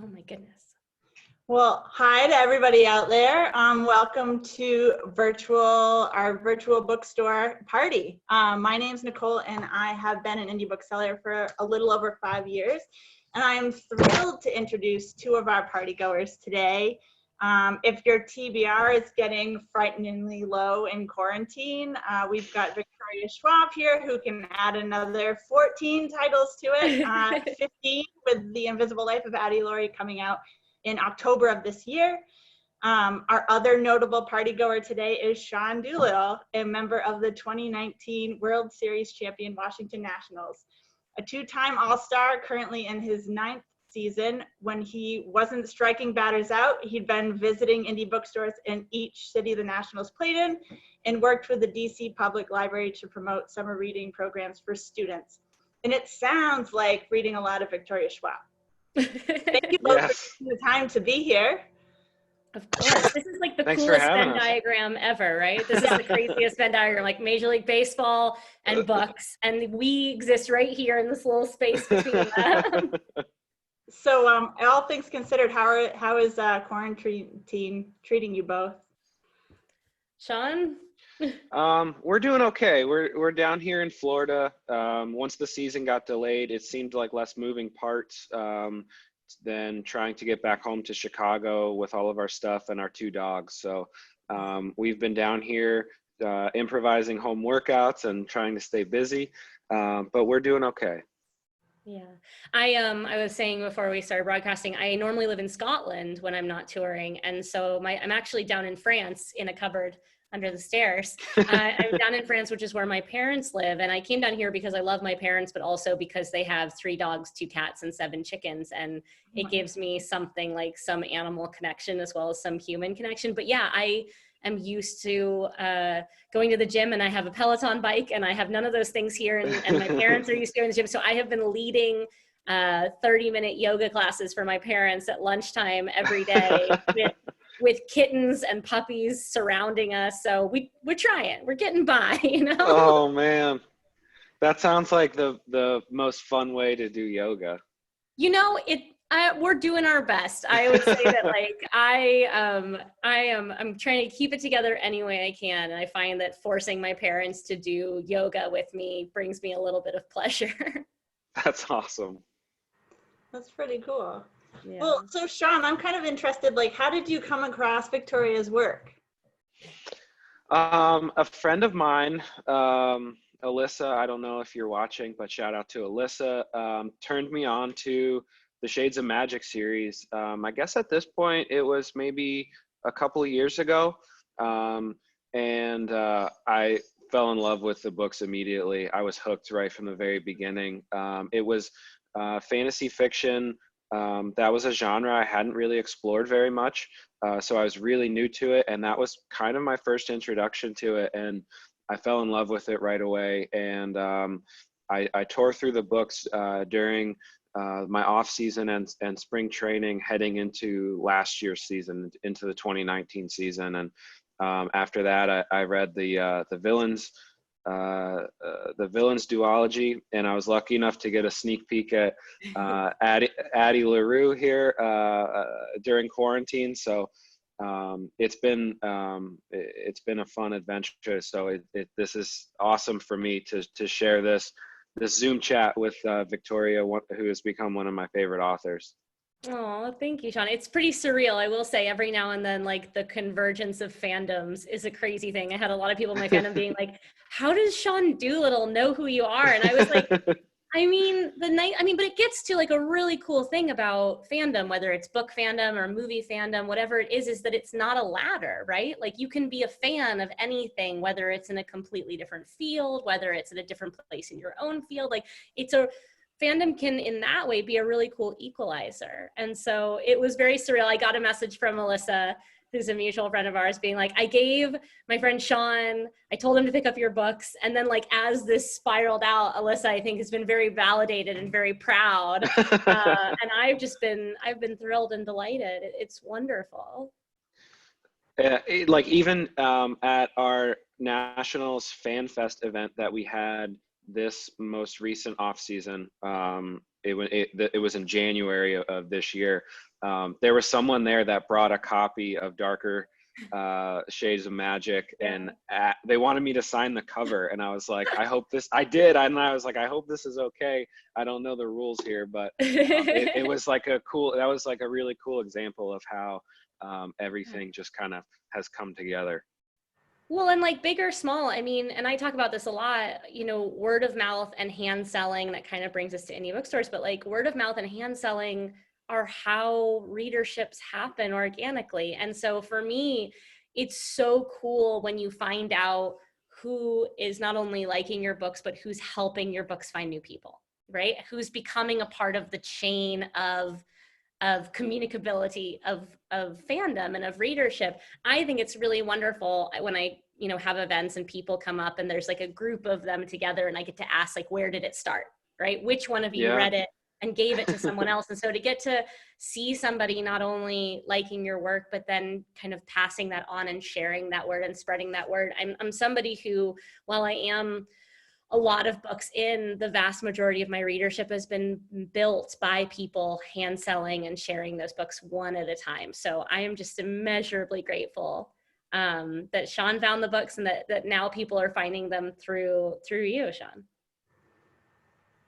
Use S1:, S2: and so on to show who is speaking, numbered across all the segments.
S1: Oh my goodness.
S2: Well, hi to everybody out there. Welcome to our virtual bookstore party. My name's Nicole, and I have been an indie bookseller for a little over 5 years. And I'm thrilled to introduce two of our party goers today. If your TBR is getting frighteningly low in quarantine, we've got Victoria Schwab here, who can add another 14 titles to it, 15 with The Invisible Life of Addie Laurie coming out in October of this year. Our other notable party goer today is Sean Doolittle, a member of the 2019 World Series champion Washington Nationals. A two-time All-Star, currently in his 9th season. When he wasn't striking batters out, he'd been visiting indie bookstores in each city the Nationals played in and worked with the DC Public Library to promote summer reading programs for students. And it sounds like reading a lot of Victoria Schwab. Thank you both for taking the time to be here.
S1: Of course. This is like the coolest Venn diagram ever, right? This is the craziest Venn diagram, like Major League Baseball and books. And we exist right here in this little space between them.
S2: So all things considered, how is quarantine treating you both?
S1: Sean?
S3: We're doing okay. We're down here in Florida. Once the season got delayed, it seemed like less moving parts than trying to get back home to Chicago with all of our stuff and our 2 dogs. So we've been down here improvising home workouts and trying to stay busy, but we're doing okay.
S1: Yeah, I was saying before we started broadcasting, I normally live in Scotland when I'm not touring, and so I'm actually down in France in a cupboard under the stairs. I'm down in France, which is where my parents live, and I came down here because I love my parents, but also because they have 3 dogs, 2 cats, and 7 chickens, and it gives me something like some animal connection as well as some human connection. But yeah, I am used to going to the gym, and I have a Peloton bike, and I have none of those things here, and my parents are used to going to the gym, so I have been leading 30-minute yoga classes for my parents at lunchtime every day with kittens and puppies surrounding us. So we're trying, we're getting by, you know?
S3: Oh man, that sounds like the most fun way to do yoga.
S1: You know, we're doing our best. I would say that like I'm trying to keep it together any way I can. And I find that forcing my parents to do yoga with me brings me a little bit of pleasure.
S3: That's awesome.
S2: That's pretty cool.
S1: Yeah.
S2: Well, so Sean, I'm kind of interested, like, how did you come across Victoria's work?
S3: A friend of mine, Alyssa, I don't know if you're watching, but shout out to Alyssa, turned me on to the Shades of Magic series. I guess at this point it was maybe a couple of years ago. And I fell in love with the books immediately. I was hooked right from the very beginning. It was fantasy fiction. That was a genre I hadn't really explored very much. So I was really new to it, and that was kind of my first introduction to it. And I fell in love with it right away. And I tore through the books during my off season and spring training heading into last year's season, into the 2019 season. And after that, I read the villains duology, and I was lucky enough to get a sneak peek at Addie LaRue here during quarantine. So it's been a fun adventure. So this is awesome for me to share this Zoom chat with Victoria, who has become one of my favorite authors.
S1: Oh, thank you, Sean. It's pretty surreal. I will say every now and then, like, the convergence of fandoms is a crazy thing. I had a lot of people in my fandom being like, how does Sean Doolittle know who you are? And I was like, but it gets to like a really cool thing about fandom, whether it's book fandom or movie fandom, whatever it is that it's not a ladder, right? Like, you can be a fan of anything, whether it's in a completely different field, whether it's in a different place in your own field. Like, fandom can, in that way, be a really cool equalizer. And so it was very surreal. I got a message from Melissa, who's a mutual friend of ours, being like, I gave my friend Sean, I told him to pick up your books. And then, like, as this spiraled out, Alyssa, I think, has been very validated and very proud. And I've been thrilled and delighted. It's wonderful.
S3: Like, even at our Nationals Fan Fest event that we had this most recent off season, it was in January of this year. there was someone there that brought a copy of Darker Shades of Magic, and they wanted me to sign the cover, and I was like, I hope this, I did, and I was like, I hope this is okay. I don't know the rules here, but it was like that was like a really cool example of how everything just kind of has come together.
S1: Well, and like big or small, I mean, and I talk about this a lot, you know, word of mouth and hand selling, that kind of brings us to indie bookstores, but like word of mouth and hand selling are how readerships happen organically. And so for me, it's so cool when you find out who is not only liking your books, but who's helping your books find new people, right? Who's becoming a part of the chain of communicability of fandom and of readership. I think it's really wonderful when I, you know, have events and people come up and there's like a group of them together and I get to ask, like, where did it start, right? Which one of you read it and gave it to someone else? And so to get to see somebody not only liking your work, but then kind of passing that on and sharing that word and spreading that word. I'm somebody who, while I am a lot of books in, the vast majority of my readership has been built by people hand selling and sharing those books one at a time. So I am just immeasurably grateful that Sean found the books and that now people are finding them through you, Sean.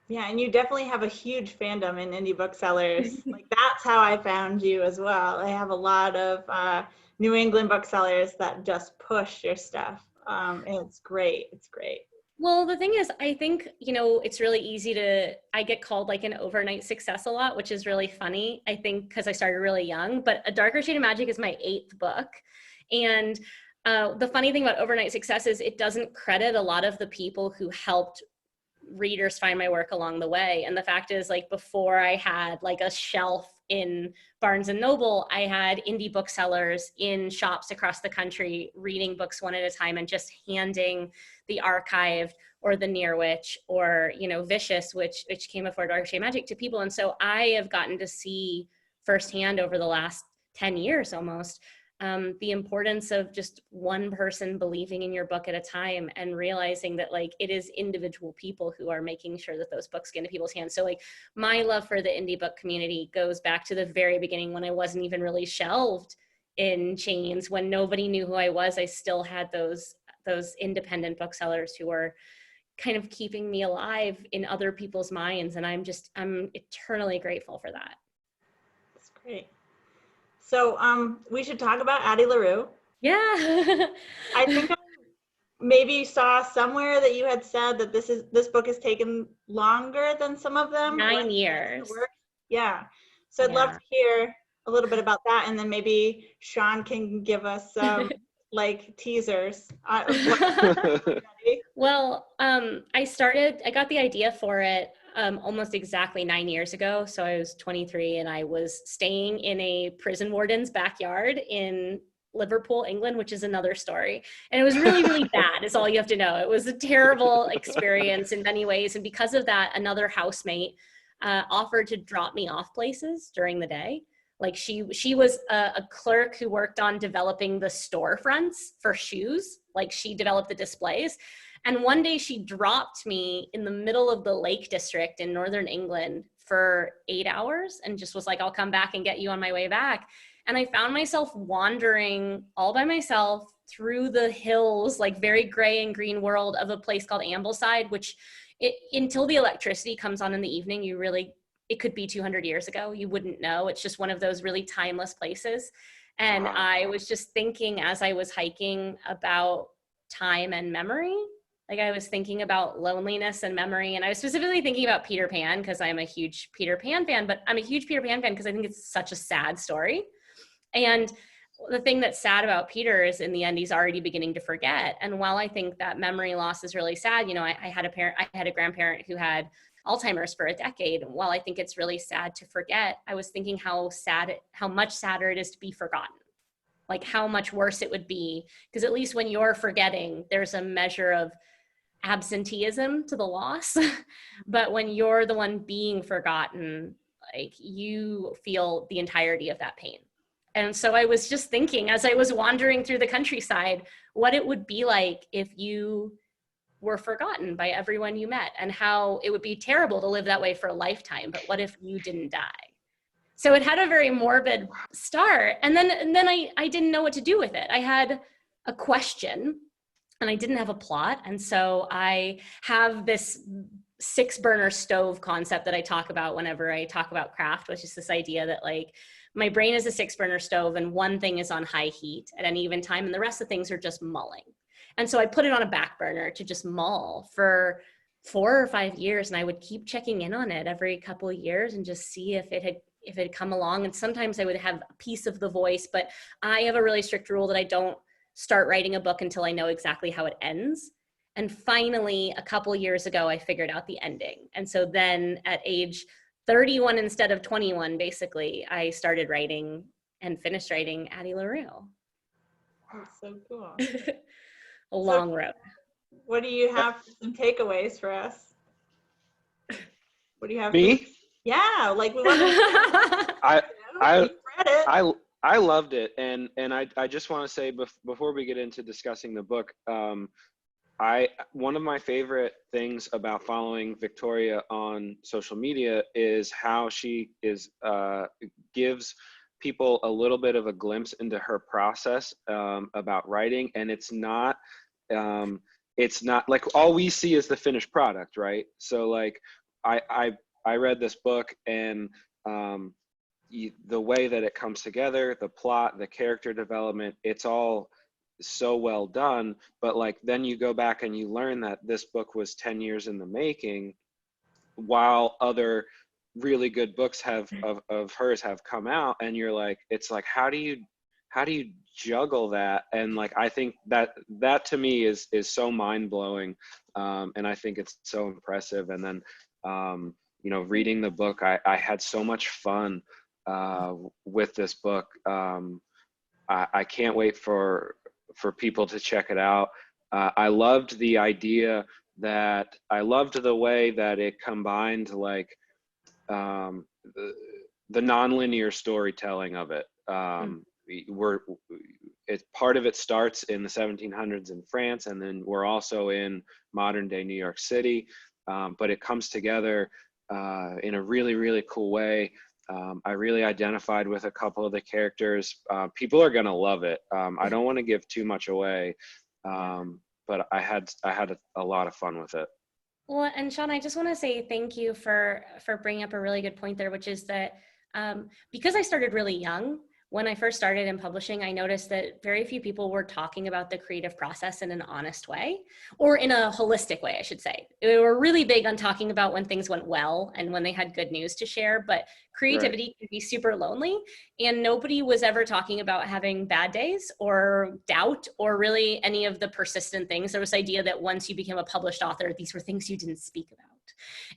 S2: Yeah, and you definitely have a huge fandom in indie booksellers. Like, that's how I found you as well. I have a lot of New England booksellers that just push your stuff. And it's great. It's great.
S1: Well, the thing is, I think, you know, it's really easy I get called like an overnight success a lot, which is really funny, I think, because I started really young, but A Darker Shade of Magic is my 8th book. And the funny thing about overnight success is it doesn't credit a lot of the people who helped readers find my work along the way. And the fact is, like, before I had like a shelf in Barnes and Noble, I had indie booksellers in shops across the country reading books one at a time and just handing the Archived or the Near Witch or, you know, Vicious, which came before Dark Shade Magic, to people. And so I have gotten to see firsthand over the last 10 years almost the importance of just one person believing in your book at a time and realizing that, like, it is individual people who are making sure that those books get into people's hands. So like my love for the indie book community goes back to the very beginning, when I wasn't even really shelved in chains, when nobody knew who I was. I still had those independent booksellers who were kind of keeping me alive in other people's minds. And I'm eternally grateful for that.
S2: That's great. So we should talk about Addie LaRue.
S1: Yeah.
S2: I think I maybe saw somewhere that you had said that this book has taken longer than some of them.
S1: 9 years.
S2: Yeah. So I'd love to hear a little bit about that, and then maybe Sean can give us some like teasers.
S1: Well, I got the idea for it almost exactly 9 years ago. So I was 23 and I was staying in a prison warden's backyard in Liverpool, England, which is another story. And it was really, really bad, is all you have to know. It was a terrible experience in many ways. And because of that, another housemate offered to drop me off places during the day. Like she was a clerk who worked on developing the storefronts for shoes. Like, she developed the displays. And one day she dropped me in the middle of the Lake District in Northern England for 8 hours and just was like, I'll come back and get you on my way back. And I found myself wandering all by myself through the hills, like very gray and green world of a place called Ambleside, which until the electricity comes on in the evening, it could be 200 years ago. You wouldn't know. It's just one of those really timeless places. And I was just thinking as I was hiking about time and memory. Like, I was thinking about loneliness and memory. And I was specifically thinking about Peter Pan because I'm a huge Peter Pan fan, but I'm a huge Peter Pan fan because I think it's such a sad story. And the thing that's sad about Peter is in the end, he's already beginning to forget. And while I think that memory loss is really sad, you know, I had a grandparent who had Alzheimer's for a decade. And while I think it's really sad to forget, I was thinking how much sadder it is to be forgotten. Like, how much worse it would be, because at least when you're forgetting, there's a measure of absenteeism to the loss. But when you're the one being forgotten, like, you feel the entirety of that pain. And so I was just thinking, as I was wandering through the countryside, what it would be like if you were forgotten by everyone you met, and how it would be terrible to live that way for a lifetime. But what if you didn't die? So it had a very morbid start. And then I didn't know what to do with it. I had a question and I didn't have a plot. And so I have this 6-burner stove concept that I talk about whenever I talk about craft, which is this idea that like my brain is a 6-burner stove and one thing is on high heat at any given time and the rest of the things are just mulling. And so I put it on a back burner to just mull for 4 or 5 years, and I would keep checking in on it every couple of years and just see if it had come along. And sometimes I would have a piece of the voice, but I have a really strict rule that I don't start writing a book until I know exactly how it ends. And finally, a couple of years ago, I figured out the ending. And so then at age 31 instead of 21, basically, I started writing and finished writing Addie LaRue.
S2: That's so cool.
S1: A long road.
S2: What do you have for some takeaways for us? What do you have?
S3: Me?
S2: Yeah, like we want to.
S3: I loved it, and I just want to say before we get into discussing the book, one of my favorite things about following Victoria on social media is how she gives people a little bit of a glimpse into her process about writing, and it's not like all we see is the finished product, right? So like I read this book, and the way that it comes together, the plot, the character development, it's all so well done. But like then you go back and you learn that this book was 10 years in the making, while other really good books of hers have come out, and you're like, it's like, how do you juggle that? And like I think that to me is so mind-blowing, and I think it's so impressive. And then you know, reading the book, I had so much fun with this book. I can't wait for people to check it out. I loved the idea that I loved the way that it combined like the nonlinear storytelling of it. Part of it starts in the 1700s in France, and then we're also in modern day New York City, but it comes together in a really, really cool way. I really identified with a couple of the characters. People are gonna love it. I don't want to give too much away, but I had a lot of fun with it.
S1: Well, and Sean, I just want to say thank you for bringing up a really good point there, which is that because I started really young, when I first started in publishing, I noticed that very few people were talking about the creative process in an honest way, or in a holistic way, I should say. They were really big on talking about when things went well and when they had good news to share, but creativity can be super lonely, and nobody was ever talking about having bad days or doubt or really any of the persistent things. There was the idea that once you became a published author, these were things you didn't speak about.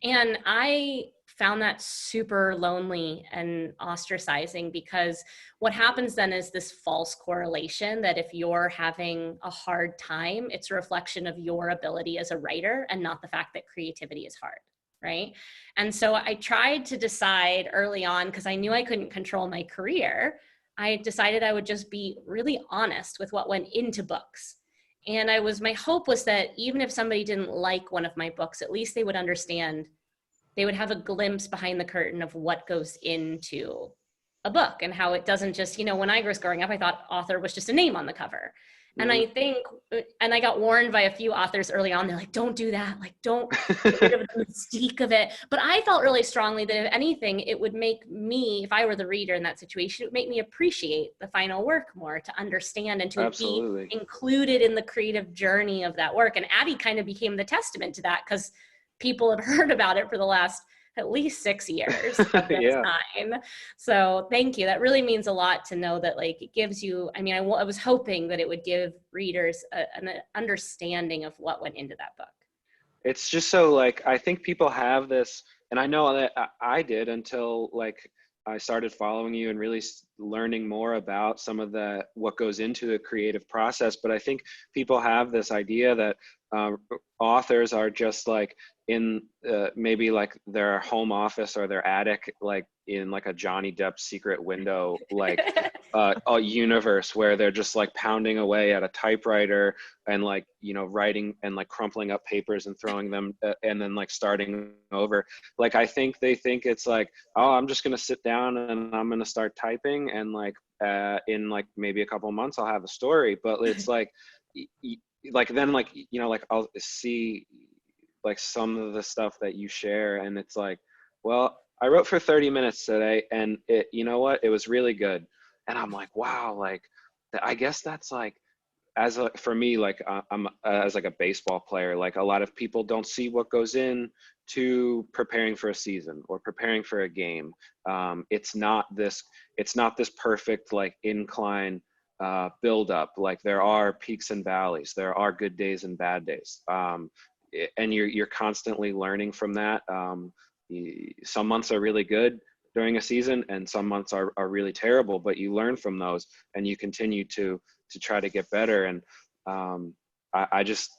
S1: And I found that super lonely and ostracizing, because what happens then is this false correlation that if you're having a hard time, it's a reflection of your ability as a writer and not the fact that creativity is hard, right? And so I tried to decide early on, because I knew I couldn't control my career, I decided I would just be really honest with what went into books. And my hope was that even if somebody didn't like one of my books, at least they would understand, they would have a glimpse behind the curtain of what goes into a book and how it doesn't just, when I was growing up, I thought author was just a name on the cover. And I think, and I got warned by a few authors early on, they're like, don't do that. Like, don't get rid of the mystique of it. But I felt really strongly that if anything, it would make me, if I were the reader in that situation, it would make me appreciate the final work more, to understand and to be included in the creative journey of that work. And Addie kind of became the testament to that, because people have heard about it for the last at least 6 years of this time. So thank you. That really means a lot to know that, like, it gives you, I was hoping that it would give readers an understanding of what went into that book.
S3: It's just so, like, I think people have this, and I know that I did until like I started following you and really learning more about some of what goes into the creative process. But I think people have this idea that authors are just like in maybe like their home office or their attic, like in like a Johnny Depp secret window, like a universe where they're just like pounding away at a typewriter and like, writing and like crumpling up papers and throwing them and then like starting over. Like, I think they think it's like, oh, I'm just going to sit down and I'm going to start typing, and like in like maybe a couple of months I'll have a story. But it's like, like then like, like I'll see like some of the stuff that you share, and it's like, well, I wrote for 30 minutes today, and it, it was really good. And I'm like, wow, like, I guess that's like, for me, like I'm as like a baseball player, like a lot of people don't see what goes in to preparing for a season or preparing for a game. It's not this perfect like incline build up. Like, there are peaks and valleys, there are good days and bad days. And you're constantly learning from that. Some months are really good during a season, and some months are really terrible, but you learn from those and you continue to try to get better. And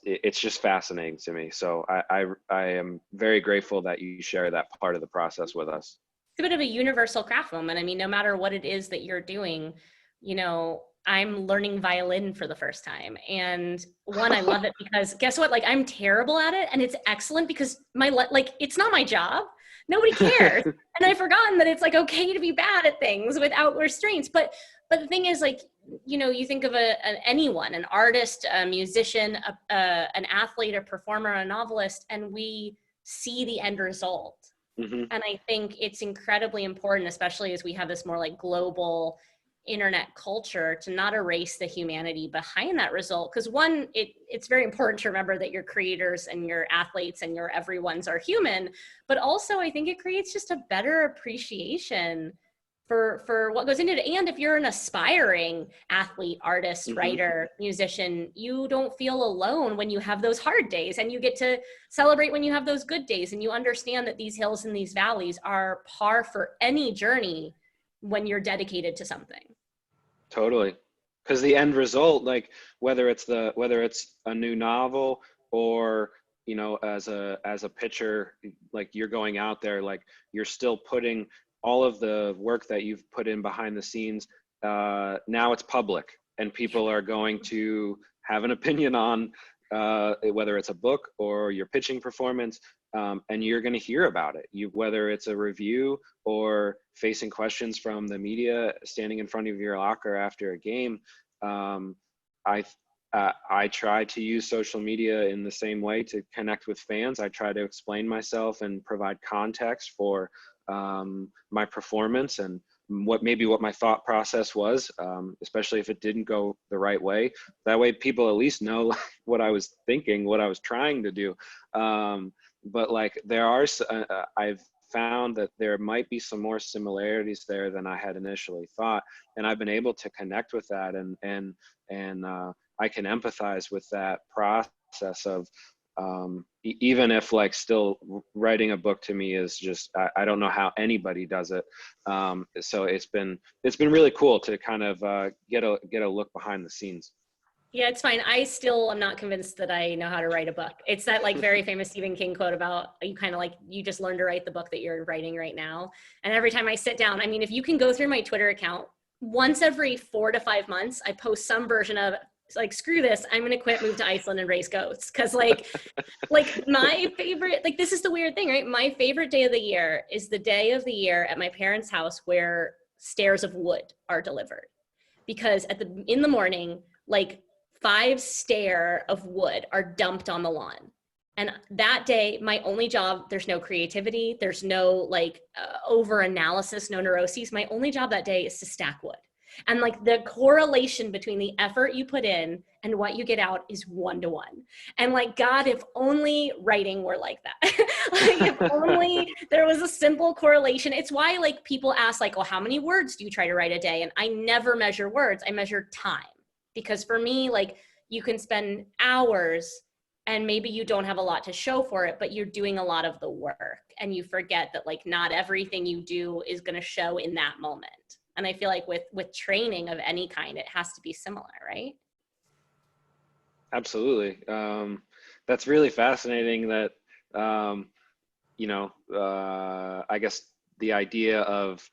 S3: it's just fascinating to me. So I am very grateful that you share that part of the process with us.
S1: It's a bit of a universal craft moment. I mean, no matter what it is that you're doing, I'm learning violin for the first time. And one, I love it because guess what? Like, I'm terrible at it, and it's excellent because it's not my job. Nobody cares. And I've forgotten that it's like okay to be bad at things without restraints. But the thing is, like, you think of anyone, an artist, a musician, an athlete, a performer, a novelist, and we see the end result.
S3: Mm-hmm.
S1: And I think it's incredibly important, especially as we have this more like global internet culture, to not erase the humanity behind that result. Because one, it's very important to remember that your creators and your athletes and your everyone's are human, but also I think it creates just a better appreciation for what goes into it. And if you're an aspiring athlete, artist,
S3: Mm-hmm.
S1: writer, musician, you don't feel alone when you have those hard days, and you get to celebrate when you have those good days, and you understand that these hills and these valleys are par for any journey when you're dedicated to something.
S3: Totally. Because the end result, like whether it's a new novel, or as a pitcher, like you're going out there, like you're still putting all of the work that you've put in behind the scenes. Now it's public, and people are going to have an opinion on whether it's a book or your pitching performance. And you're going to hear about it. Whether it's a review or facing questions from the media, standing in front of your locker after a game. I try to use social media in the same way to connect with fans. I try to explain myself and provide context for my performance and what my thought process was, especially if it didn't go the right way. That way people at least know what I was thinking, what I was trying to do. But like I've found that there might be some more similarities there than I had initially thought, and I've been able to connect with that, and I can empathize with that process of even if like still writing a book to me is just I don't know how anybody does it. So it's been really cool to kind of get a look behind the scenes.
S1: Yeah, it's fine. I still am not convinced that I know how to write a book. It's that like very famous Stephen King quote about you just learn to write the book that you're writing right now. And every time I sit down, I mean, if you can go through my Twitter account, once every 4 to 5 months, I post some version of like, screw this, I'm going to quit, move to Iceland and raise goats. Cause like my favorite, like, this is the weird thing, right? My favorite day of the year is the day of the year at my parents' house where stairs of wood are delivered. Because in the morning, like 5 stair of wood are dumped on the lawn. And that day, my only job, there's no creativity, there's no like over analysis, no neuroses. My only job that day is to stack wood. And like the correlation between the effort you put in and what you get out is 1-to-1. And like, God, if only writing were like that. Like, if only there was a simple correlation. It's why like people ask like, well, how many words do you try to write a day? And I never measure words, I measure time. Because for me, like, you can spend hours and maybe you don't have a lot to show for it, but you're doing a lot of the work, and you forget that like not everything you do is going to show in that moment. And I feel like with training of any kind, it has to be similar, right?
S3: Absolutely. That's really fascinating that, I guess the idea of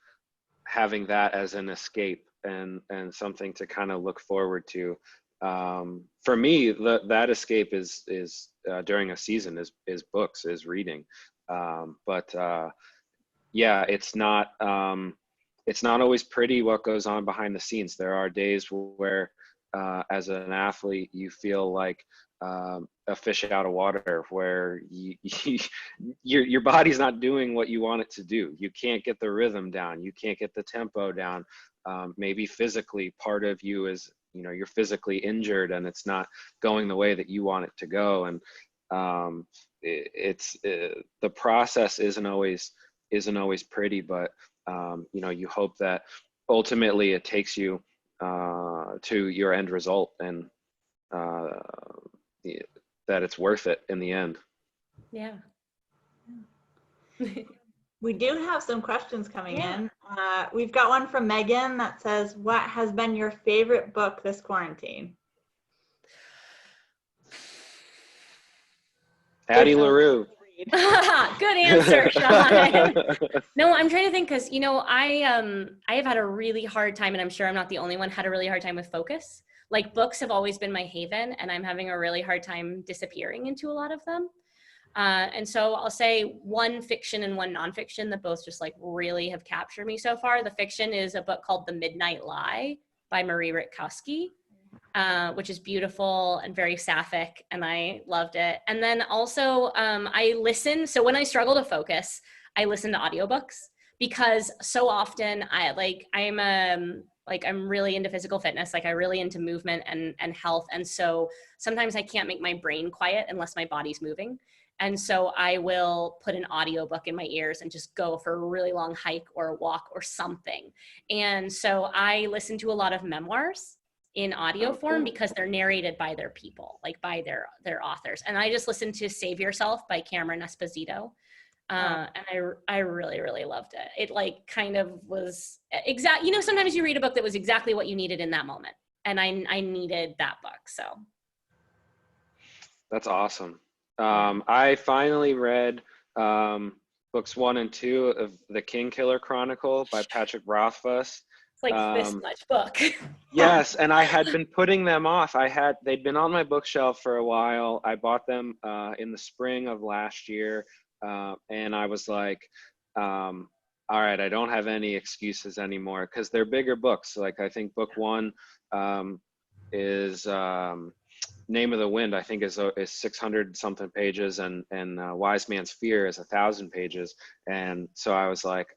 S3: having that as an escape and something to kind of look forward to. For me, that escape is during a season is books, is reading. But yeah, it's not always pretty what goes on behind the scenes. There are days where as an athlete you feel like a fish out of water, where your body's not doing what you want it to do. You can't get the rhythm down, you can't get the tempo down. Maybe physically part of you is, you're physically injured and it's not going the way that you want it to go. And the process isn't always pretty, but you hope that ultimately it takes you to your end result, and that it's worth it in the end.
S1: Yeah.
S2: We do have some questions coming in. We've got one from Megan that says, what has been your favorite book this quarantine?
S3: Addie LaRue.
S1: Good answer, Sean. No, I'm trying to think, because I have had a really hard time, and I'm sure I'm not the only one, had a really hard time with focus. Like, books have always been my haven, and I'm having a really hard time disappearing into a lot of them. And so I'll say one fiction and one nonfiction that both just like really have captured me so far. The fiction is a book called The Midnight Lie by Marie Rutkowski, which is beautiful and very sapphic, and I loved it. And then also I listen. So when I struggle to focus, I listen to audiobooks, because so often I'm really into physical fitness. Like, I'm really into movement and health. And so sometimes I can't make my brain quiet unless my body's moving. And so I will put an audiobook in my ears and just go for a really long hike or a walk or something. And so I listen to a lot of memoirs in audio form, because they're narrated by their people, like by their authors. And I just listened to Save Yourself by Cameron Esposito. And I really, really loved it. It like kind of was exact, sometimes you read a book that was exactly what you needed in that moment. And I needed that book. So.
S3: That's awesome. I finally read books 1 and 2 of The King Killer Chronicle by Patrick Rothfuss.
S1: It's like this much book.
S3: Yes, and I had been putting them off. They'd been on my bookshelf for a while. I bought them in the spring of last year, and I was like, all right, I don't have any excuses anymore, because they're bigger books. Like, I think book 1 is Name of the Wind, I think is 600 something pages, and Wise Man's Fear is 1,000 pages. And so I was like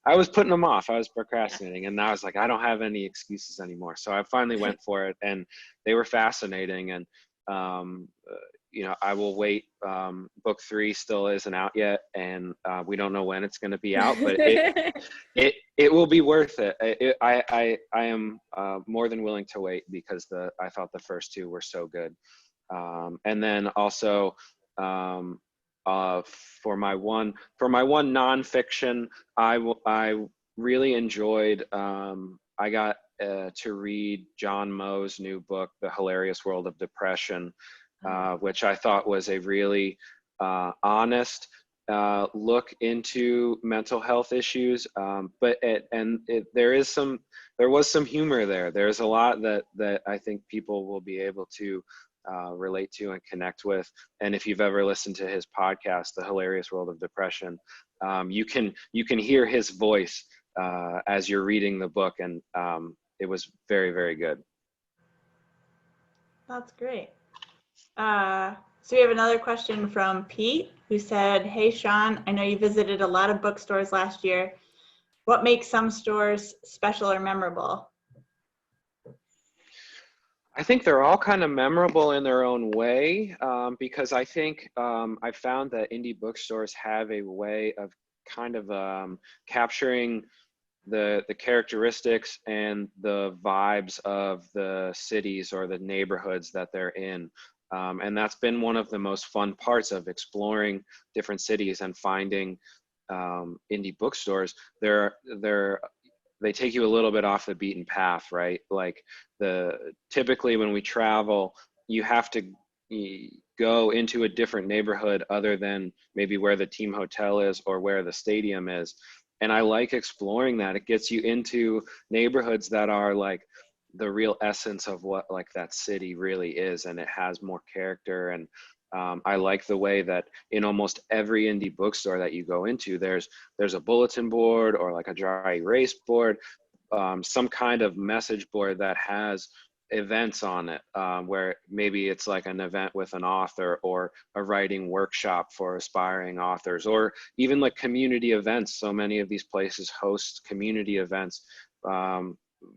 S3: I was putting them off. I was procrastinating, and now I was like, I don't have any excuses anymore. So I finally went for it, and they were fascinating. And I will wait. Book 3 still isn't out yet, and we don't know when it's going to be out, but it will be worth it. I am more than willing to wait, because I thought the first 2 were so good. And then also for my one nonfiction, I really enjoyed. I got to read John Moe's new book, The Hilarious World of Depression, which I thought was a really honest look into mental health issues. But there was some humor there. There's a lot that I think people will be able to relate to and connect with. And if you've ever listened to his podcast, The Hilarious World of Depression, you can hear his voice as you're reading the book, and it was very, very good.
S2: That's great. So we have another question from Pete, who said, hey, Sean, I know you visited a lot of bookstores last year. What makes some stores special or memorable?
S3: I think they're all kind of memorable in their own way, because I think I found that indie bookstores have a way of kind of capturing the characteristics and the vibes of the cities or the neighborhoods that they're in. And that's been one of the most fun parts of exploring different cities and finding indie bookstores. They take you a little bit off the beaten path, right? Like typically when we travel, you have to go into a different neighborhood other than maybe where the team hotel is or where the stadium is. And I like exploring that. It gets you into neighborhoods that are like the real essence of what like that city really is, and it has more character. And I like the way that in almost every indie bookstore that you go into, there's a bulletin board or like a dry erase board, some kind of message board that has events on it, where maybe it's like an event with an author or a writing workshop for aspiring authors, or even like community events. So many of these places host community events.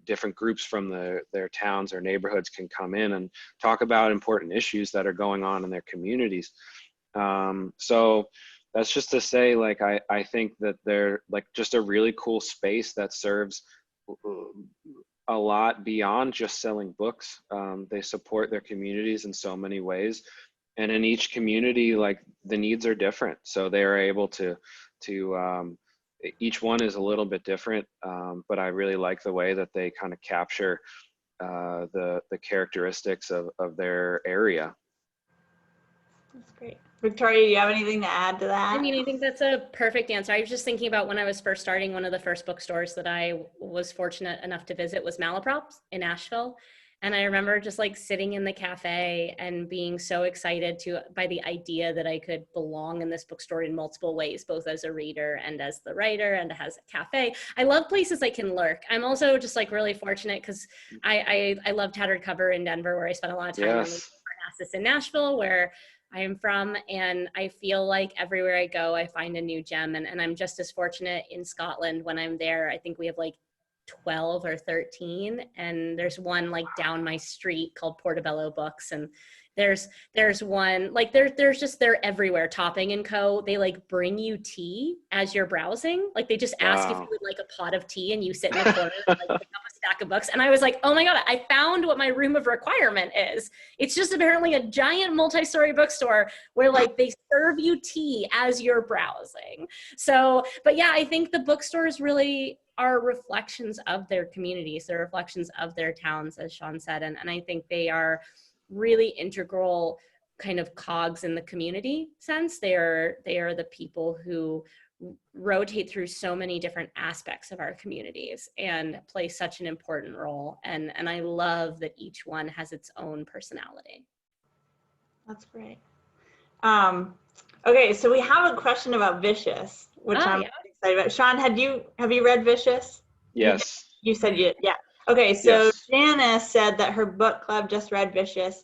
S3: Different groups from their towns or neighborhoods can come in and talk about important issues that are going on in their communities. So that's just to say, like, I think that they're like just a really cool space that serves a lot beyond just selling books. They support their communities in so many ways. And in each community, like the needs are different. So they are able to each one is a little bit different, but I really like the way that they kind of capture the characteristics of their area.
S2: That's great. Victoria, do you have anything to add to that?
S1: I mean, I think that's a perfect answer. I was just thinking about when I was first starting, one of the first bookstores that I was fortunate enough to visit was Malaprop's in Nashville. And I remember just like sitting in the cafe and being so excited by the idea that I could belong in this bookstore in multiple ways, both as a reader and as the writer and as a cafe. I love places I can lurk. I'm also just like really fortunate because I love Tattered Cover in Denver, where I spent a lot of time.
S3: Yes.
S1: And Parnassus in Nashville, where I am from, and I feel like everywhere I go, I find a new gem. And I'm just as fortunate in Scotland when I'm there. I think we have like 12 or 13, and there's one like down my street called Portobello Books, and there's one like they're everywhere. Topping & Co. They like bring you tea as you're browsing. Like they just ask if you would like a pot of tea, and you sit in the corner and like pick up a stack of books. And I was like, oh my god, I found what my room of requirement is. It's just apparently a giant multi-story bookstore where like they serve you tea as you're browsing. So, but yeah, I think the bookstores really are reflections of their communities. They're reflections of their towns, as Sean said, and I think they are really integral kind of cogs in the community sense. They are the people who rotate through so many different aspects of our communities and play such an important role. And I love that each one has its own personality.
S2: That's great. Okay, so we have a question about Vicious, which I'm excited about. Sean, have you read Vicious?
S3: Yes.
S2: You said you, yeah. Okay, so
S3: Yes.
S2: Janice said that her book club just read Vicious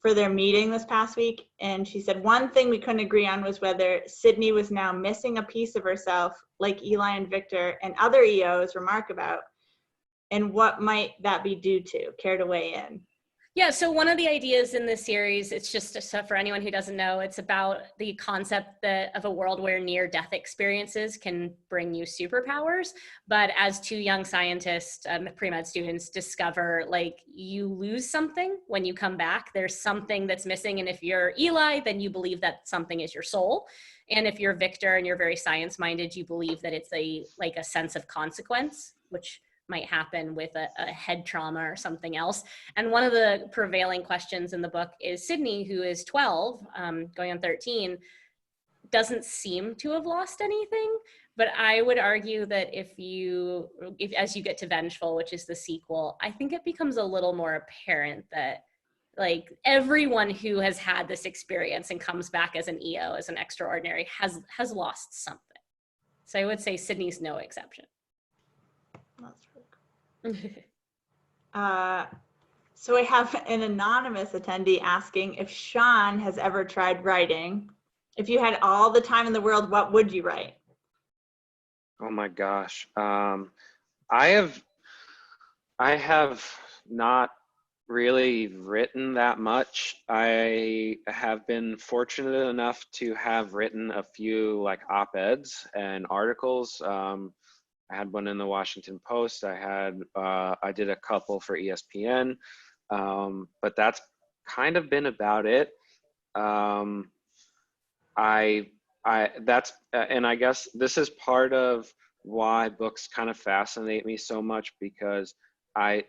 S2: for their meeting this past week, and she said one thing we couldn't agree on was whether Sydney was now missing a piece of herself, like Eli and Victor and other EOs remark about, and what might that be due to? Care to weigh in?
S1: Yeah, so one of the ideas in this series, it's just so for anyone who doesn't know, it's about the concept of a world where near-death experiences can bring you superpowers. But as two young scientists, pre-med students, discover, like, you lose something when you come back. There's something that's missing, and if you're Eli, then you believe that something is your soul. And if you're Victor and you're very science-minded, you believe that it's a sense of consequence, which might happen with a head trauma or something else. And one of the prevailing questions in the book is Sydney, who is 12, going on 13, doesn't seem to have lost anything. But I would argue that if as you get to Vengeful, which is the sequel, I think it becomes a little more apparent that like everyone who has had this experience and comes back as an EO, as an extraordinary, has lost something. So I would say Sydney's no exception.
S2: That's so we have an anonymous attendee asking if Sean has ever tried writing. If you had all the time in the world, what would you write?
S3: Oh my gosh. I have not really written that much. I have been fortunate enough to have written a few like op-eds and articles. I had one in the Washington Post. I did a couple for ESPN, but that's kind of been about it. And I guess this is part of why books kind of fascinate me so much, because I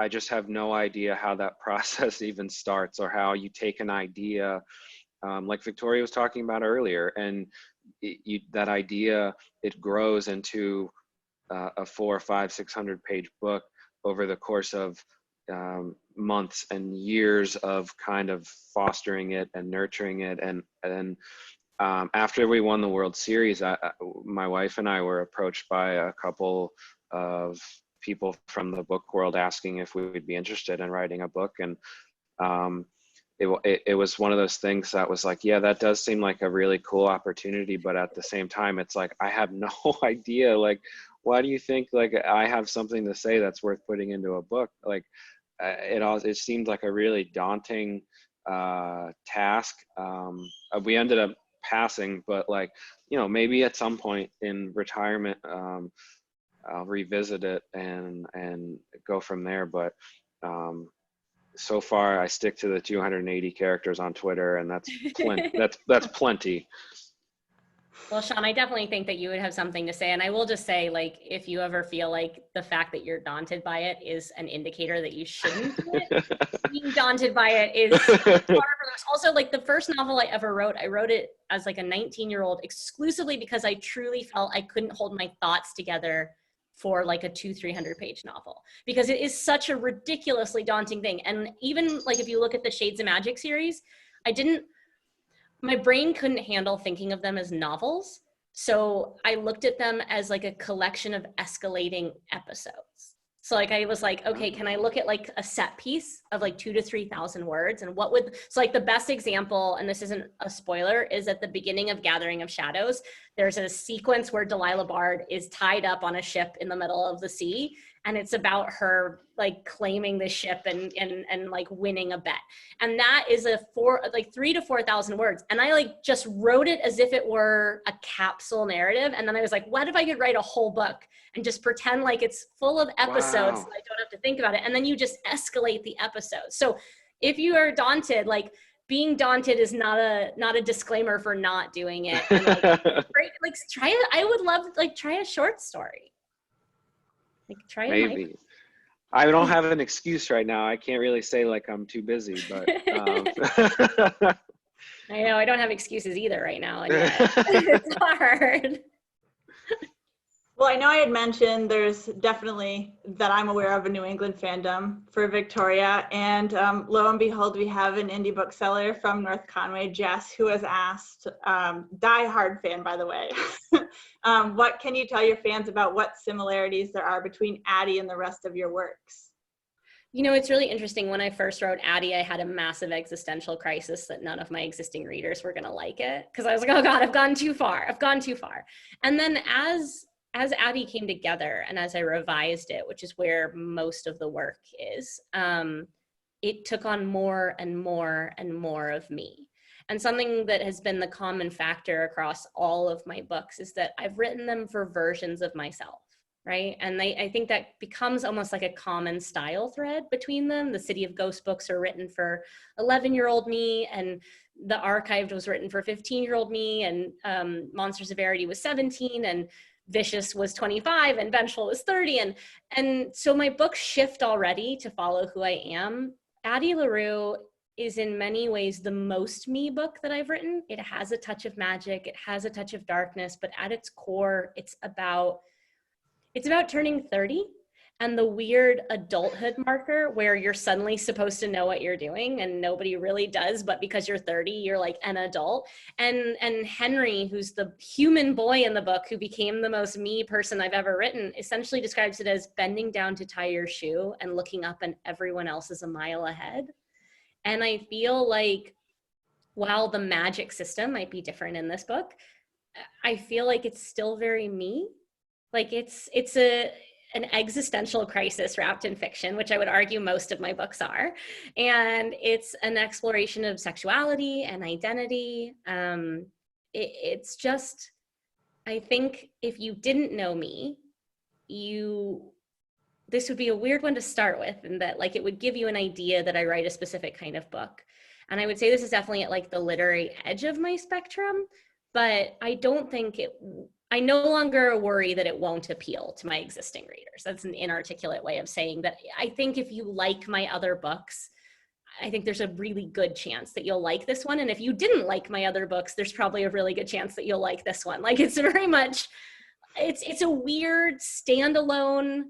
S3: just have no idea how that process even starts, or how you take an idea, like Victoria was talking about earlier, and that idea, it grows into a 400, 500, 600 page book over the course of months and years of kind of fostering it and nurturing it. And after we won the World Series, my wife and I were approached by a couple of people from the book world asking if we would be interested in writing a book. And it was one of those things that was like, yeah, that does seem like a really cool opportunity. But at the same time, it's like, I have no idea. Like, why do you think like I have something to say that's worth putting into a book? Like, it seemed like a really daunting task. We ended up passing, but like, you know, maybe at some point in retirement, I'll revisit it and go from there. But so far I stick to the 280 characters on Twitter, and that's plenty. that's plenty.
S1: Well, Sean, I definitely think that you would have something to say. And I will just say, like, if you ever feel like the fact that you're daunted by it is an indicator that you shouldn't do it, being daunted by it is marvelous. Also, like, the first novel I ever wrote, I wrote it as like a 19-year-old exclusively because I truly felt I couldn't hold my thoughts together for like a 200-300 page novel, because it is such a ridiculously daunting thing. And even like, if you look at the Shades of Magic series, my brain couldn't handle thinking of them as novels. So I looked at them as like a collection of escalating episodes. So like, I was like, okay, can I look at like a set piece of like 2,000 to 3,000 words? And so like the best example, and this isn't a spoiler, is at the beginning of Gathering of Shadows, there's a sequence where Delilah Bard is tied up on a ship in the middle of the sea. And it's about her like claiming the ship and like winning a bet. And that is like 3,000 to 4,000 words. And I like just wrote it as if it were a capsule narrative. And then I was like, what if I could write a whole book and just pretend like it's full of episodes
S3: Wow.
S1: so I don't have to think about it. And then you just escalate the episodes. So if you are daunted, like, being daunted is not a disclaimer for not doing it. And like, try it. I would love like try a short story. Like try it.
S3: Maybe. I don't have an excuse right now. I can't really say like I'm too busy, but
S1: I know I don't have excuses either right now. And it's hard.
S2: Well, I know I had mentioned there's definitely, that I'm aware of, a New England fandom for Victoria. And lo and behold, we have an indie bookseller from North Conway, Jess, who has asked, die-hard fan, by the way, what can you tell your fans about what similarities there are between Addie and the rest of your works?
S1: You know, it's really interesting. When I first wrote Addie, I had a massive existential crisis that none of my existing readers were going to like it. Because I was like, oh God, I've gone too far. And then as Addie came together and as I revised it, which is where most of the work is, it took on more and more and more of me. And something that has been the common factor across all of my books is that I've written them for versions of myself, right? And I think that becomes almost like a common style thread between them. The City of Ghost books are written for 11-year-old me, and The Archived was written for 15-year-old me, and Monsters of Verity was 17, and Vicious was 25, and Vengeful was 30. And so my books shift already to follow who I am. Addie LaRue is in many ways the most me book that I've written. It has a touch of magic, it has a touch of darkness, but at its core, it's about turning 30 and the weird adulthood marker where you're suddenly supposed to know what you're doing and nobody really does, but because you're 30, you're like an adult. And Henry, who's the human boy in the book who became the most me person I've ever written, essentially describes it as bending down to tie your shoe and looking up and everyone else is a mile ahead. And I feel like while the magic system might be different in this book, I feel like it's still very me. Like it's an existential crisis wrapped in fiction, which I would argue most of my books are. And it's an exploration of sexuality and identity. It's just, I think if you didn't know me, this would be a weird one to start with, and that like it would give you an idea that I write a specific kind of book. And I would say this is definitely at like the literary edge of my spectrum, but I don't think I no longer worry that it won't appeal to my existing readers. That's an inarticulate way of saying that. I think if you like my other books, I think there's a really good chance that you'll like this one. And if you didn't like my other books, there's probably a really good chance that you'll like this one. Like, it's very much, it's a weird standalone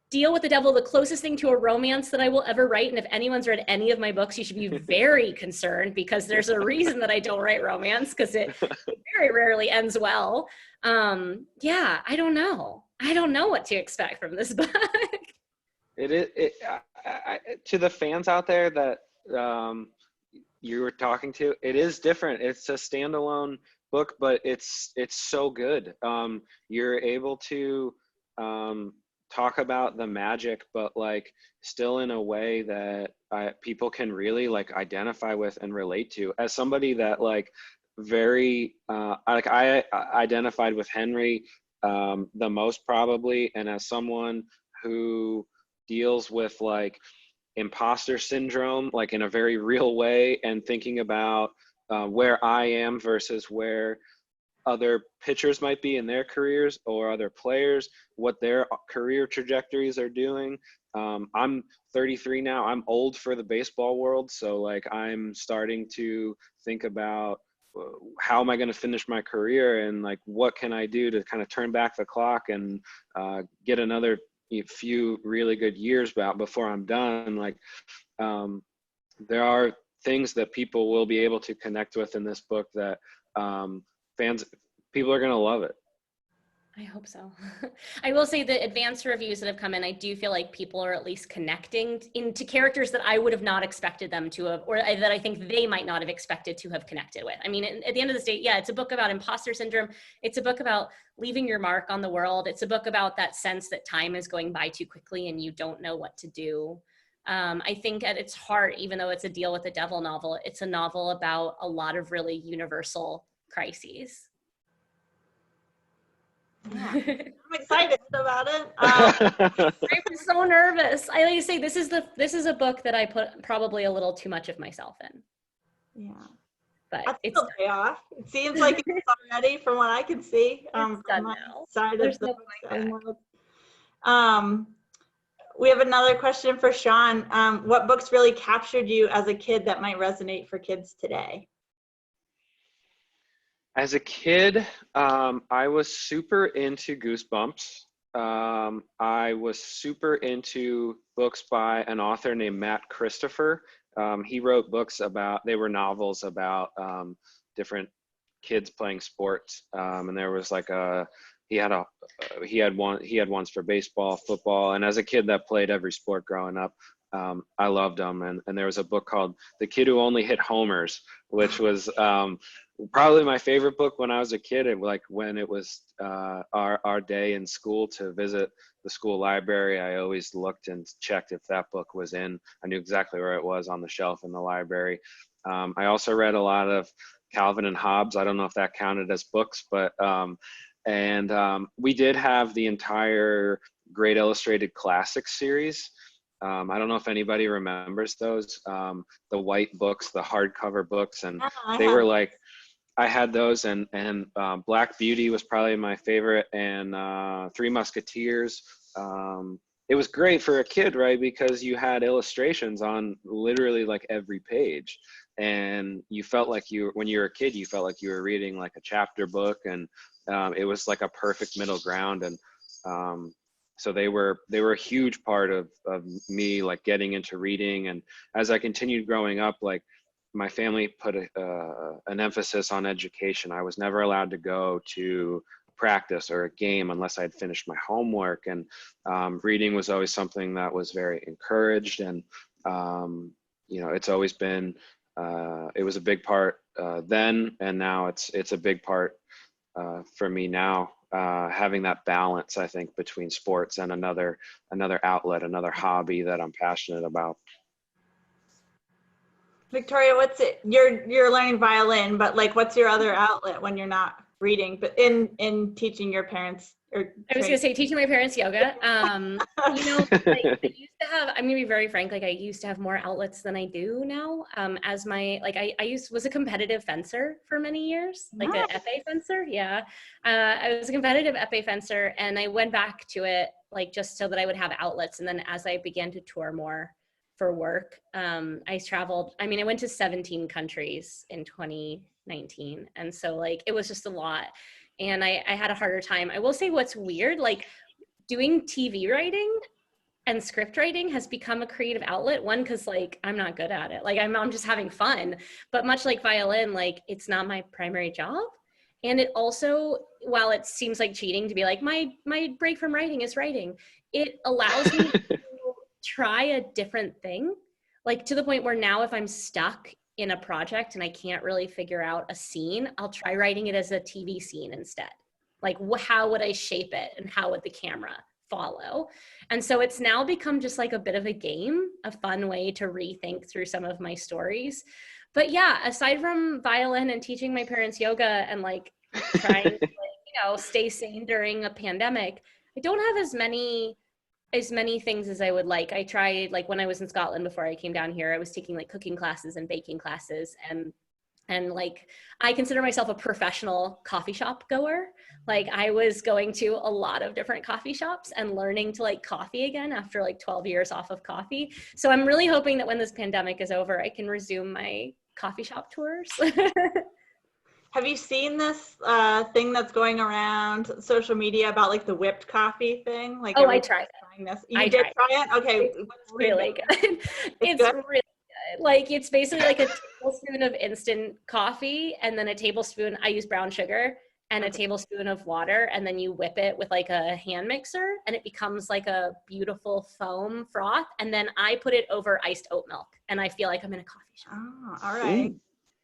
S1: deal with the devil, the closest thing to a romance that I will ever write. And if anyone's read any of my books, you should be very concerned, because there's a reason that I don't write romance, because it very rarely ends well. Yeah, I don't know what to expect from this book.
S3: It is to the fans out there that you were talking to. It is different. It's a standalone book, but it's so good. You're able to talk about the magic, but like still in a way that people can really like identify with and relate to. As somebody that like very like I identified with Henry the most probably, and as someone who deals with like imposter syndrome like in a very real way, and thinking about where I am versus where other pitchers might be in their careers, or other players, what their career trajectories are doing. I'm 33 now. I'm old for the baseball world. So like I'm starting to think about how am I going to finish my career, and like what can I do to kind of turn back the clock and get another few really good years before I'm done. Like there are things that people will be able to connect with in this book that people are going to love it.
S1: I hope so. I will say the advanced reviews that have come in, I do feel like people are at least connecting into characters that I would have not expected them to have, or that I think they might not have expected to have connected with. I mean, at the end of the day, yeah, it's a book about imposter syndrome. It's a book about leaving your mark on the world. It's a book about that sense that time is going by too quickly and you don't know what to do. I think at its heart, even though it's a deal with the devil novel, it's a novel about a lot of really universal crises.
S2: Yeah, I'm excited about it.
S1: I'm so nervous. I like to say this is a book that I put probably a little too much of myself in.
S2: Yeah,
S1: but
S2: it's pay off. It seems like it's already, from what I can see.
S1: It's done
S2: my
S1: now.
S2: side
S1: There's
S2: of the
S1: no back.
S2: We have another question for Sean. What books really captured you as a kid that might resonate for kids today?
S3: As a kid, I was super into Goosebumps. I was super into books by an author named Matt Christopher. He wrote books they were novels about different kids playing sports. And there was like he had ones for baseball, football. And as a kid that played every sport growing up, I loved them. And there was a book called The Kid Who Only Hit Homers, which was probably my favorite book when I was a kid. Like when it was our day in school to visit the school library, I always looked and checked if that book was in. I knew exactly where it was on the shelf in the library. I also read a lot of Calvin and Hobbes. I don't know if that counted as books, but we did have the entire Great Illustrated Classics series. I don't know if anybody remembers those, the white books, the hardcover books, and they were like, I had those, and Black Beauty was probably my favorite, and Three Musketeers. It was great for a kid, right? Because you had illustrations on literally like every page, and you felt like when you were a kid, you felt like you were reading like a chapter book, and it was like a perfect middle ground. And so they were a huge part of me like getting into reading. And as I continued growing up, like my family put an emphasis on education. I was never allowed to go to practice or a game unless I'd finished my homework. And reading was always something that was very encouraged. And it's always been, it was a big part then, and now it's a big part for me now. Having that balance, I think, between sports and another outlet, another hobby that I'm passionate about.
S2: Victoria, what's it? You're learning violin, but like, what's your other outlet when you're not reading, but in teaching your parents? I
S1: was gonna say teaching my parents yoga. Like I used to have. I'm gonna be very frank. Like I used to have more outlets than I do now. As my I was a competitive fencer for many years, like an épée fencer. Yeah, I was a competitive épée fencer, and I went back to it like just so that I would have outlets. And then as I began to tour more, for work. I traveled, I mean, I went to 17 countries in 2019. And so like, it was just a lot. And I had a harder time. I will say what's weird, like doing TV writing and script writing has become a creative outlet. One, because like I'm not good at it. Like I'm just having fun. But much like violin, like it's not my primary job. And it also, while it seems like cheating to be like my break from writing is writing, it allows me to try a different thing. Like to the point where now if I'm stuck in a project and I can't really figure out a scene, I'll try writing it as a TV scene instead. Like how would I shape it and how would the camera follow? And so it's now become just like a bit of a game, a fun way to rethink through some of my stories. But yeah, aside from violin and teaching my parents yoga and like trying to like, you know, stay sane during a pandemic, I don't have as many things as I would like. I tried, like when I was in Scotland before I came down here, I was taking like cooking classes and baking classes, and like I consider myself a professional coffee shop goer. Like I was going to a lot of different coffee shops and learning to like coffee again after like 12 years off of coffee. So I'm really hoping that when this pandemic is over, I can resume my coffee shop tours.
S2: Have you seen this thing that's going around social media about like the whipped coffee thing? Like,
S1: oh, I tried
S2: trying this. You did try it? Okay.
S1: It's really good. It's
S2: good?
S1: really good. Like it's basically like a tablespoon of instant coffee and then a tablespoon, I use brown sugar, and a tablespoon of water, and then you whip it with like a hand mixer and it becomes like a beautiful foam froth. And then I put it over iced oat milk and I feel like I'm in a coffee shop.
S2: Oh, all right.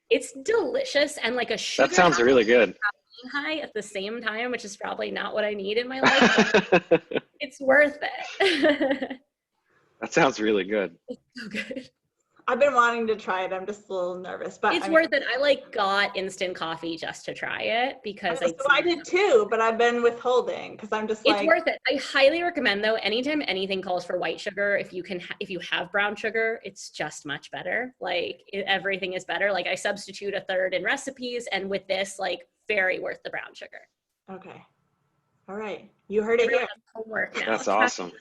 S1: It's delicious and like a sugar
S3: That sounds really good.
S1: high at the same time, which is probably not what I need in my life. But it's worth it.
S3: That sounds really good.
S1: It's so good.
S2: I've been wanting to try it. I'm just a little nervous, but
S1: it's worth it. I like got instant coffee just to try it because
S2: I did too, but I've been withholding because I'm just
S1: it's worth it. I highly recommend though, anytime anything calls for white sugar, if you have brown sugar, it's just much better. Like everything is better. Like I substitute a third in recipes, and with this, like very worth the brown sugar.
S2: Okay. All right. You heard it here.
S1: Homework now.
S3: That's awesome.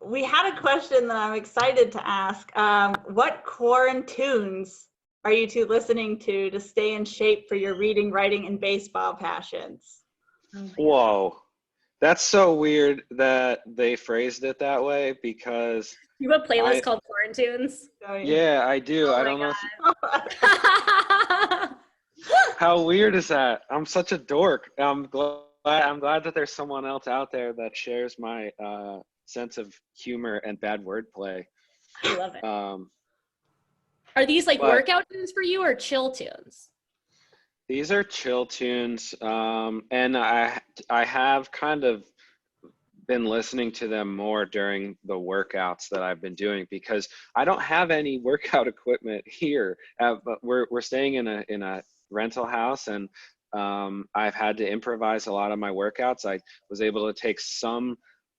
S2: We had a question that I'm excited to ask. What quarantunes are you two listening to stay in shape for your reading, writing, and baseball passions?
S3: Whoa. That's so weird that they phrased it that way because
S1: you have a playlist called Quarantunes?
S2: Oh,
S3: yeah, I do.
S1: Oh
S3: I don't know. How weird is that? I'm such a dork. I'm glad that there's someone else out there that shares my sense of humor and bad wordplay.
S1: I love it. Are these like workout tunes for you or chill tunes?
S3: These are chill tunes, and I have kind of been listening to them more during the workouts that I've been doing because I don't have any workout equipment here. But we're staying in a rental house, and I've had to improvise a lot of my workouts. I was able to take some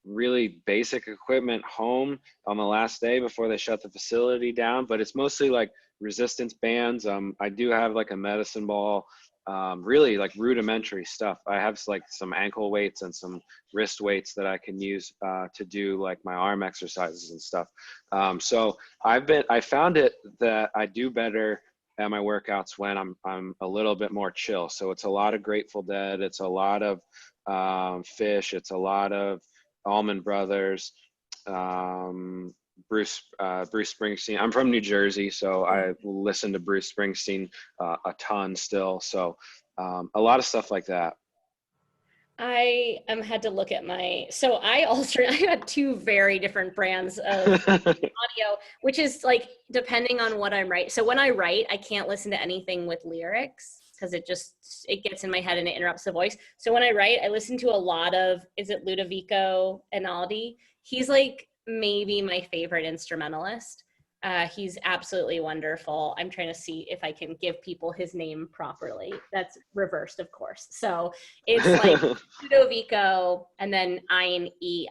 S3: really basic equipment home on the last day before they shut the facility down, but it's mostly like resistance bands. I do have like a medicine ball, really like rudimentary stuff. I have like some ankle weights and some wrist weights that I can use to do like my arm exercises and stuff. So I found it that I do better at my workouts when I'm a little bit more chill. So it's a lot of Grateful Dead, it's a lot of Fish, it's a lot of Allman Brothers, Bruce Springsteen. I'm from New Jersey, so I listen to Bruce Springsteen a ton still. So a lot of stuff like that.
S1: I had to look at so I got two very different brands of audio, which is like depending on what I'm writing. So when I write, I can't listen to anything with lyrics because it gets in my head and it interrupts the voice. So when I write, I listen to a lot of, is it Ludovico Einaudi? He's like maybe my favorite instrumentalist. He's absolutely wonderful. I'm trying to see if I can give people his name properly. That's reversed, of course. So it's like Ludovico and then Einaudi.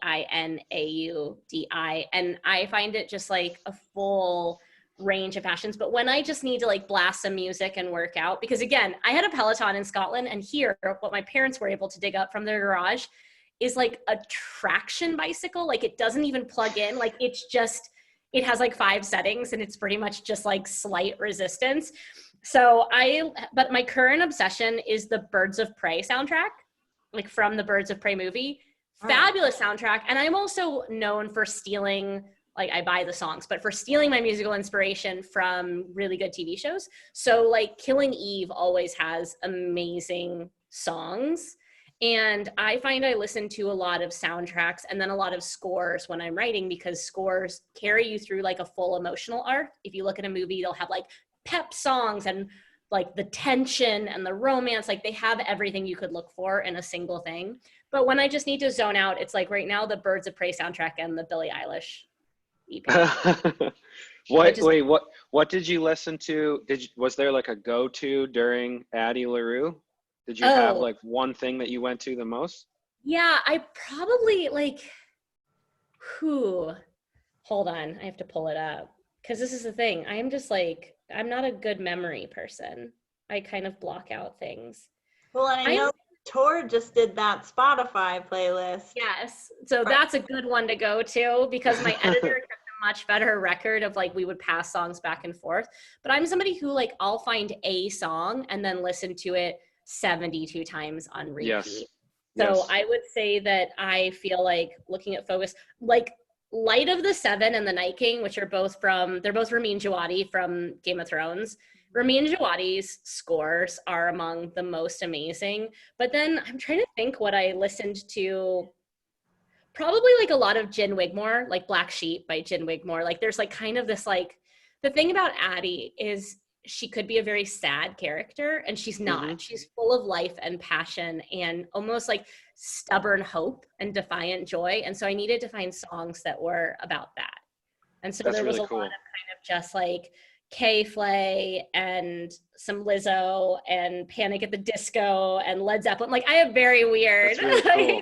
S1: And I find it just like a full range of passions. But when I just need to like blast some music and work out, because again, I had a Peloton in Scotland, and here, what my parents were able to dig up from their garage is like a traction bicycle. Like it doesn't even plug in. Like it has like 5 settings and it's pretty much just like slight resistance. But my current obsession is the Birds of Prey soundtrack, like from the Birds of Prey movie. Fabulous soundtrack. And I'm also known for stealing, like I buy the songs, but for stealing my musical inspiration from really good TV shows. So like Killing Eve always has amazing songs. And I find I listen to a lot of soundtracks and then a lot of scores when I'm writing, because scores carry you through like a full emotional arc. If you look at a movie, they'll have like pep songs and like the tension and the romance, like they have everything you could look for in a single thing. But when I just need to zone out, it's like right now the Birds of Prey soundtrack and the Billie Eilish EP.
S3: What did you listen to? Was there like a go-to during Addie LaRue? Did you have like one thing that you went to the most?
S1: Yeah, I probably like, hold on, I have to pull it up. Because this is the thing, I'm just like, I'm not a good memory person. I kind of block out things.
S2: Well, and I know Tor just did that Spotify playlist.
S1: Yes, so that's a good one to go to, because my editor kept a much better record of like, we would pass songs back and forth. But I'm somebody who like, I'll find a song and then listen to it 72 times on repeat.
S3: Yes.
S1: So I would say that I feel like, looking at Focus, like Light of the Seven and The Night King, which are both Ramin Djawadi from Game of Thrones. Ramin Djawadi's scores are among the most amazing. But then I'm trying to think what I listened to. Probably like a lot of Jin Wigmore, like Black Sheep by Jin Wigmore. Like there's like kind of this like, the thing about Addie is she could be a very sad character, and she's not. Mm-hmm. She's full of life and passion and almost like stubborn hope and defiant joy. And so I needed to find songs that were about that. And so there was a lot of kind of just like K-Flay and some Lizzo and Panic at the Disco and Led Zeppelin. Like I have very weird.
S3: That's really cool.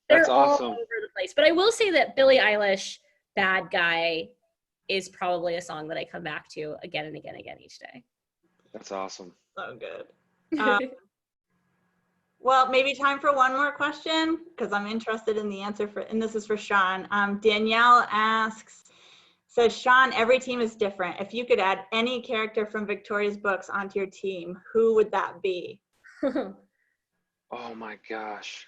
S3: That's awesome.
S1: All over the place. But I will say that Billie Eilish, Bad Guy, is probably a song that I come back to again and again each day.
S3: That's awesome.
S2: So good. Well, maybe time for one more question, because I'm interested in the answer and this is for Sean. Danielle says, Sean, every team is different. If you could add any character from Victoria's books onto your team, who would that be?
S3: Oh my gosh.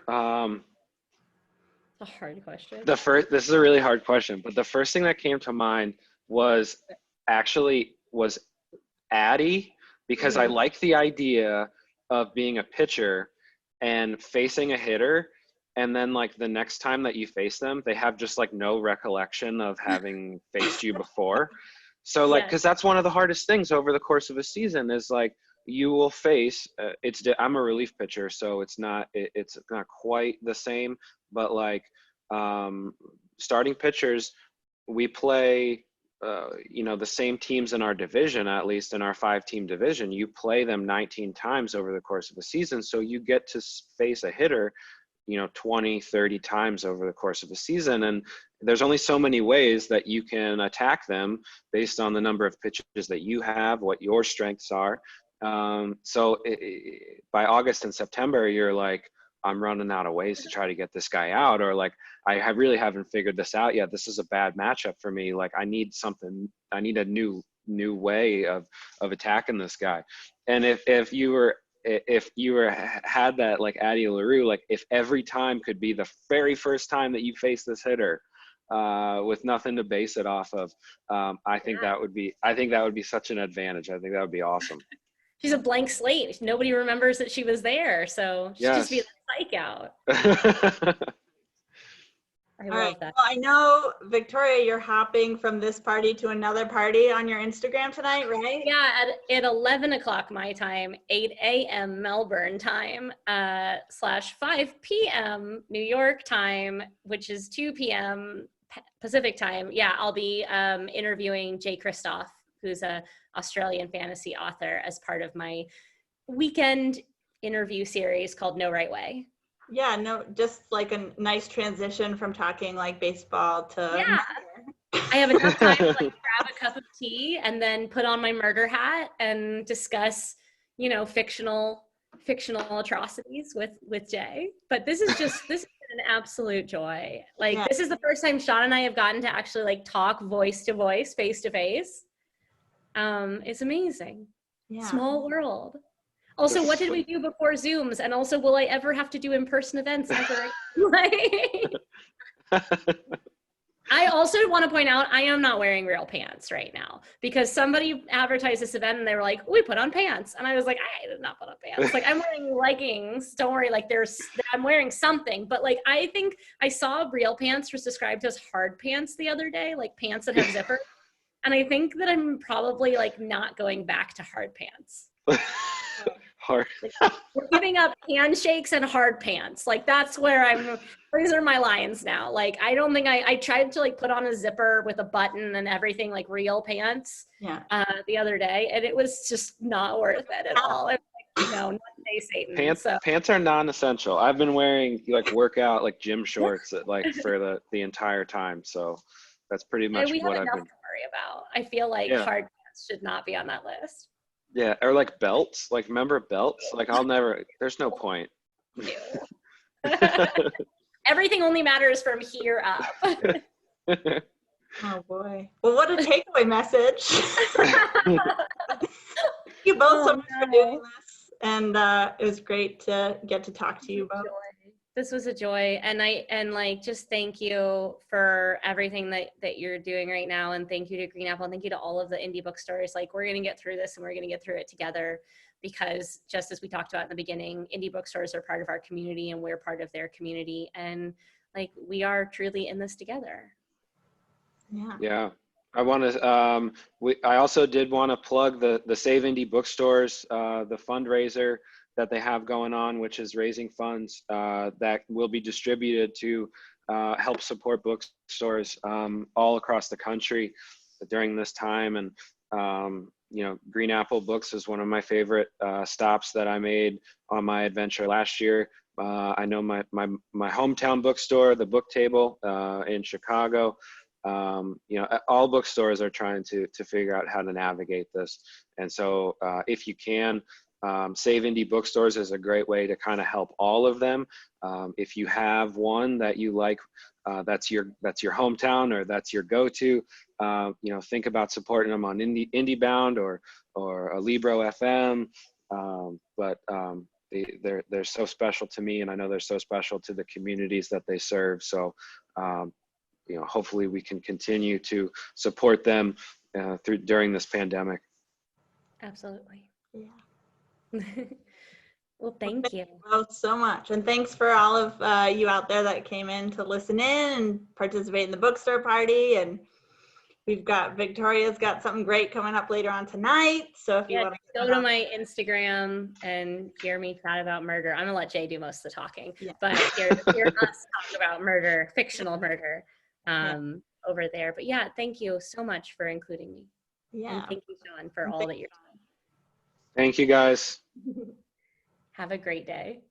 S1: A hard question.
S3: This is a really hard question, but the first thing that came to mind was Addie, because I like the idea of being a pitcher and facing a hitter, and then like the next time that you face them, they have just like no recollection of having faced you before. So like, because that's one of the hardest things over the course of a season is like, you will face I'm a relief pitcher, so it's not quite the same, but like starting pitchers, we play the same teams in our division, at least in our 5-team division. You play them 19 times over the course of a season, so you get to face a hitter 20, 30 times over the course of a season, and there's only so many ways that you can attack them based on the number of pitches that you have, what your strengths are. So by August and September, you're like, I'm running out of ways to try to get this guy out, or like, I really haven't figured this out yet. This is a bad matchup for me. Like, I need a new way of attacking this guy. And if you had that like Addie LaRue, like if every time could be the very first time that you face this hitter, with nothing to base it off of, I think that would be such an advantage. I think that would be awesome.
S1: She's a blank slate. Nobody remembers that she was there, so she'd just be the psych out. I love that.
S2: Well, I know, Victoria, you're hopping from this party to another party on your Instagram tonight, right?
S1: Yeah, at 11 o'clock my time, 8 a.m. Melbourne time, /5 p.m. New York time, which is 2 p.m. Pacific time. Yeah, I'll be interviewing Jay Kristoff, who's a Australian fantasy author, as part of my weekend interview series called No Right Way.
S2: Yeah, no, just like a nice transition from talking like baseball to...
S1: Yeah, I have enough time to like grab a cup of tea and then put on my murder hat and discuss, fictional fictional atrocities with Jay, but this is an absolute joy. Like,
S2: Yeah.
S1: this is the first time Sean and I have gotten to actually like talk voice to voice, face to face. It's amazing.
S2: Yeah.
S1: Small world. Also, what did we do before Zooms? And also, will I ever have to do in-person events ever? I also want to point out, I am not wearing real pants right now because somebody advertised this event and they were like, we put on pants. And I was like, I did not put on pants. Like, I'm wearing leggings. Don't worry. Like, I'm wearing something. But like, I think I saw real pants was described as hard pants the other day, like pants that have zippers. And I think that I'm probably like not going back to hard pants.
S3: Hard.
S1: Like, we're giving up handshakes and hard pants. Like, that's where these are my lines now. Like, I don't think I tried to like put on a zipper with a button and everything, like real pants, the other day, and it was just not worth it at all. It was like, no, not today, Satan.
S3: Pants are non-essential. I've been wearing like workout, like gym shorts like for the entire time. So that's pretty much
S1: we
S3: what
S1: have
S3: I've
S1: enough
S3: been.
S1: to worry about. I feel like hard pants should not be on that list.
S3: Yeah, or like belts, like remember belts? Like there's no point.
S2: Everything only matters from here up. Oh boy. Well, what a takeaway message. Thank you both so much for doing this. And it was great to get to talk to you both.
S1: This was a joy, and just thank you for everything that you're doing right now, and thank you to Green Apple, and thank you to all of the indie bookstores. Like, we're gonna get through this, and we're gonna get through it together, because just as we talked about in the beginning, indie bookstores are part of our community, and we're part of their community, and like, we are truly in this together.
S3: Yeah. I want to. I also did want to plug the Save Indie Bookstores, the fundraiser that they have going on, which is raising funds that will be distributed to help support bookstores all across the country during this time. And Green Apple Books is one of my favorite stops that I made on my adventure last year. I know my hometown bookstore, the Book Table in Chicago. All bookstores are trying to figure out how to navigate this. And so if you can, Save Indie Bookstores is a great way to kind of help all of them. If you have one that you like, that's your hometown, or that's your go-to, think about supporting them on IndieBound or a Libro FM. But they're so special to me, and I know they're so special to the communities that they serve. So hopefully we can continue to support them during this pandemic.
S1: Absolutely.
S2: Yeah.
S1: Well, thank you
S2: both so much, and thanks for all of you out there that came in to listen in and participate in the bookstore party. And Victoria's got something great coming up later on tonight, so if you want to
S1: go to my Instagram and hear me chat about murder. I'm gonna let Jay do most of the talking, but hear us talk about murder, fictional murder, over there. But thank you so much for including me. And thank you, Sean, for all that you're doing.
S3: Thank you, guys.
S1: Have a great day.